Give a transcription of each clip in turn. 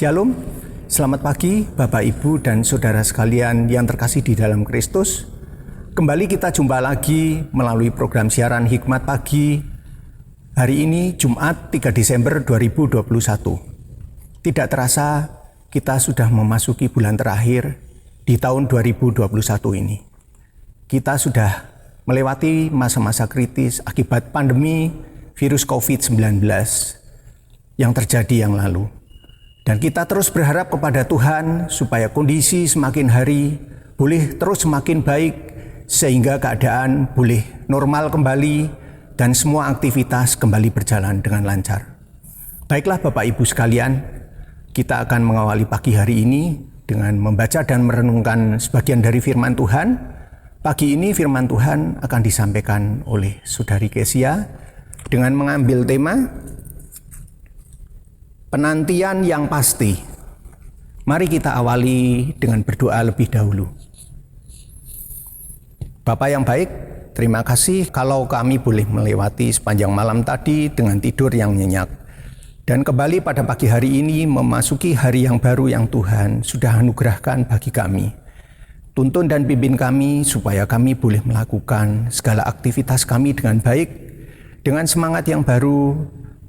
Shalom, selamat pagi Bapak Ibu dan Saudara sekalian yang terkasih di dalam Kristus. Kembali kita jumpa lagi melalui program siaran Hikmat Pagi. Hari ini Jumat 3 Desember 2021. Tidak terasa kita sudah memasuki bulan terakhir di tahun 2021 ini. Kita sudah melewati masa-masa kritis akibat pandemi virus COVID-19 yang terjadi yang lalu. Dan kita terus berharap kepada Tuhan supaya kondisi semakin hari boleh terus semakin baik sehingga keadaan boleh normal kembali dan semua aktivitas kembali berjalan dengan lancar. Baiklah Bapak Ibu sekalian, kita akan mengawali pagi hari ini dengan membaca dan merenungkan sebagian dari firman Tuhan. Pagi ini firman Tuhan akan disampaikan oleh Saudari Kesia dengan mengambil tema penantian yang pasti. Mari kita awali dengan berdoa lebih dahulu. Bapa yang baik, terima kasih kalau kami boleh melewati sepanjang malam tadi dengan tidur yang nyenyak. Dan kembali pada pagi hari ini memasuki hari yang baru yang Tuhan sudah anugerahkan bagi kami. Tuntun dan pimpin kami supaya kami boleh melakukan segala aktivitas kami dengan baik, dengan semangat yang baru,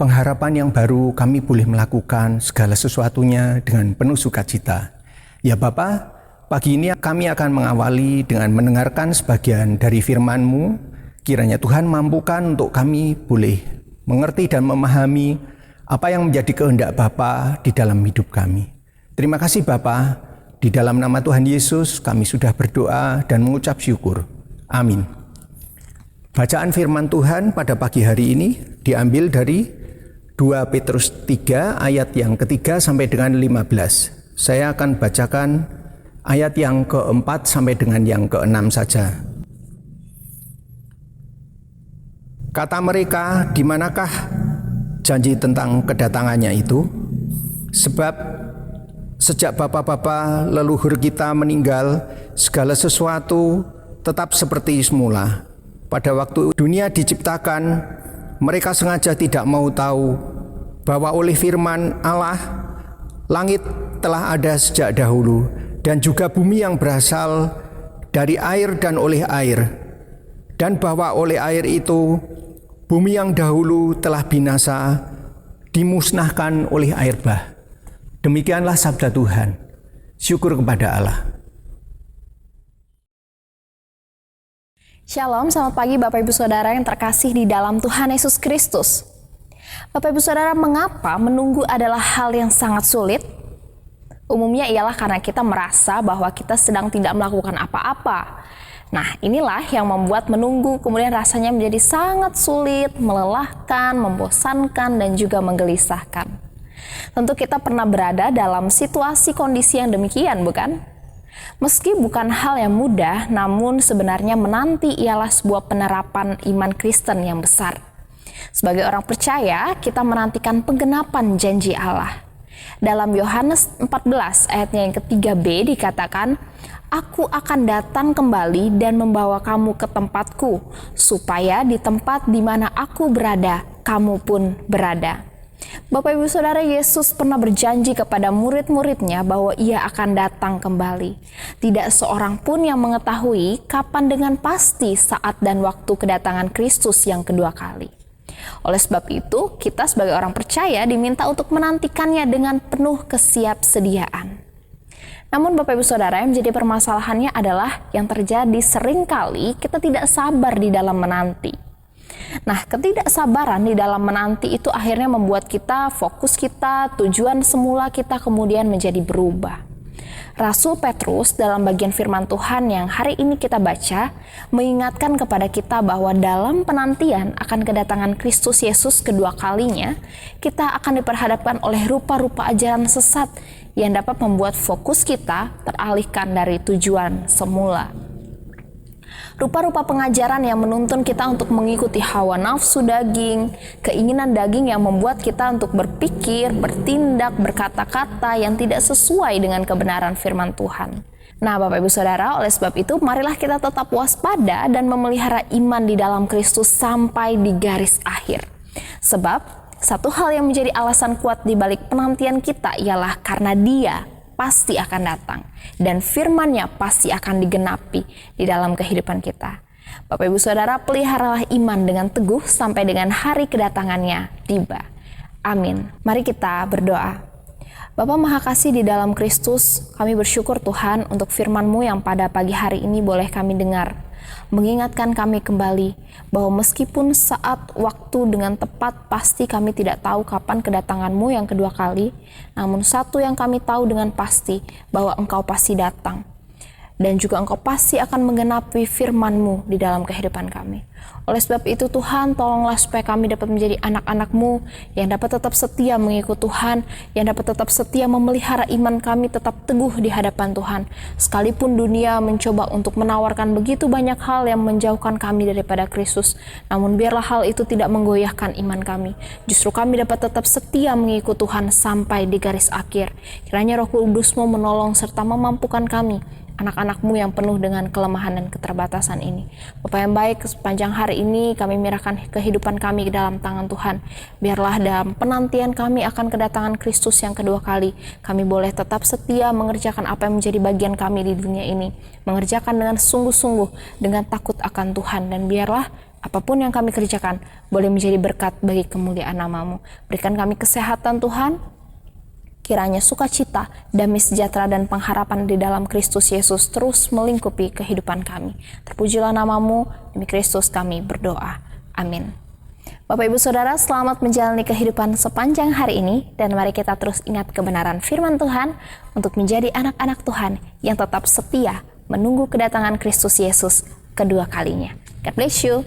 pengharapan yang baru, kami boleh melakukan segala sesuatunya dengan penuh sukacita. Ya Bapa, pagi ini kami akan mengawali dengan mendengarkan sebagian dari firman-Mu. Kiranya Tuhan mampukan untuk kami boleh mengerti dan memahami apa yang menjadi kehendak Bapa di dalam hidup kami. Terima kasih Bapa, di dalam nama Tuhan Yesus kami sudah berdoa dan mengucap syukur. Amin. Bacaan firman Tuhan pada pagi hari ini diambil dari 2 Petrus 3 ayat yang ketiga sampai dengan 15. Saya akan bacakan ayat yang keempat sampai dengan yang keenam saja. Kata mereka, di manakah janji tentang kedatangannya itu? Sebab sejak bapa-bapa leluhur kita meninggal, segala sesuatu tetap seperti semula. Pada waktu dunia diciptakan, mereka sengaja tidak mau tahu bahwa oleh firman Allah, langit telah ada sejak dahulu, dan juga bumi yang berasal dari air dan oleh air, dan bahwa oleh air itu, bumi yang dahulu telah binasa, dimusnahkan oleh air bah. Demikianlah sabda Tuhan. Syukur kepada Allah. Shalom, selamat pagi Bapak Ibu Saudara yang terkasih di dalam Tuhan Yesus Kristus. Bapak Ibu Saudara, mengapa menunggu adalah hal yang sangat sulit? Umumnya ialah karena kita merasa bahwa kita sedang tidak melakukan apa-apa. Nah, inilah yang membuat menunggu kemudian rasanya menjadi sangat sulit, melelahkan, membosankan, dan juga menggelisahkan. Tentu kita pernah berada dalam situasi kondisi yang demikian, bukan? Meski bukan hal yang mudah, namun sebenarnya menanti ialah sebuah penerapan iman Kristen yang besar. Sebagai orang percaya, kita menantikan penggenapan janji Allah. Dalam Yohanes 14 ayatnya yang ketiga B dikatakan, Aku akan datang kembali dan membawa kamu ke tempatku, supaya di tempat di mana aku berada, kamu pun berada. Bapak Ibu Saudara, Yesus pernah berjanji kepada murid-muridnya bahwa ia akan datang kembali. Tidak seorang pun yang mengetahui kapan dengan pasti saat dan waktu kedatangan Kristus yang kedua kali. Oleh sebab itu, kita sebagai orang percaya diminta untuk menantikannya dengan penuh kesiapsediaan. Namun Bapak Ibu Saudara, yang menjadi permasalahannya adalah yang terjadi seringkali kita tidak sabar di dalam menanti. Nah, ketidaksabaran di dalam menanti itu akhirnya membuat kita, fokus kita, tujuan semula kita kemudian menjadi berubah. Rasul Petrus dalam bagian firman Tuhan yang hari ini kita baca, mengingatkan kepada kita bahwa dalam penantian akan kedatangan Kristus Yesus kedua kalinya, kita akan diperhadapkan oleh rupa-rupa ajaran sesat yang dapat membuat fokus kita teralihkan dari tujuan semula. Rupa-rupa pengajaran yang menuntun kita untuk mengikuti hawa nafsu daging, keinginan daging yang membuat kita untuk berpikir, bertindak, berkata-kata yang tidak sesuai dengan kebenaran firman Tuhan. Nah, Bapak Ibu Saudara, oleh sebab itu marilah kita tetap waspada dan memelihara iman di dalam Kristus sampai di garis akhir. Sebab Satu hal yang menjadi alasan kuat di balik penantian kita ialah karena Dia pasti akan datang dan firman-Nya pasti akan digenapi di dalam kehidupan kita. Bapak Ibu Saudara, peliharalah iman dengan teguh sampai dengan hari kedatangannya tiba. Amin. Mari kita berdoa. Bapa Maha Kasih di dalam Kristus, kami bersyukur Tuhan untuk firman-Mu yang pada pagi hari ini boleh kami dengar. Mengingatkan kami kembali bahwa meskipun saat waktu dengan tepat pasti kami tidak tahu kapan kedatangan-Mu yang kedua kali, namun satu yang kami tahu dengan pasti bahwa Engkau pasti datang. Dan juga Engkau pasti akan menggenapi firman-Mu di dalam kehidupan kami. Oleh sebab itu Tuhan, tolonglah supaya kami dapat menjadi anak-anak-Mu yang dapat tetap setia mengikut Tuhan, yang dapat tetap setia memelihara iman kami tetap teguh di hadapan Tuhan. Sekalipun dunia mencoba untuk menawarkan begitu banyak hal yang menjauhkan kami daripada Kristus, namun biarlah hal itu tidak menggoyahkan iman kami. Justru kami dapat tetap setia mengikut Tuhan sampai di garis akhir. Kiranya Roh Kudus-Mu menolong serta memampukan kami, anak-anak-Mu yang penuh dengan kelemahan dan keterbatasan ini. Bapa yang baik, sepanjang hari ini kami menyerahkan kehidupan kami ke dalam tangan Tuhan. Biarlah dalam penantian kami akan kedatangan Kristus yang kedua kali, kami boleh tetap setia mengerjakan apa yang menjadi bagian kami di dunia ini. Mengerjakan dengan sungguh-sungguh, dengan takut akan Tuhan. Dan biarlah apapun yang kami kerjakan boleh menjadi berkat bagi kemuliaan nama-Mu. Berikan kami kesehatan Tuhan. Kiranya sukacita, damai sejahtera dan pengharapan di dalam Kristus Yesus terus melingkupi kehidupan kami. Terpujilah nama-Mu, demi Kristus kami berdoa. Amin. Bapak Ibu Saudara, selamat menjalani kehidupan sepanjang hari ini, dan mari kita terus ingat kebenaran firman Tuhan untuk menjadi anak-anak Tuhan yang tetap setia menunggu kedatangan Kristus Yesus kedua kalinya. God bless you.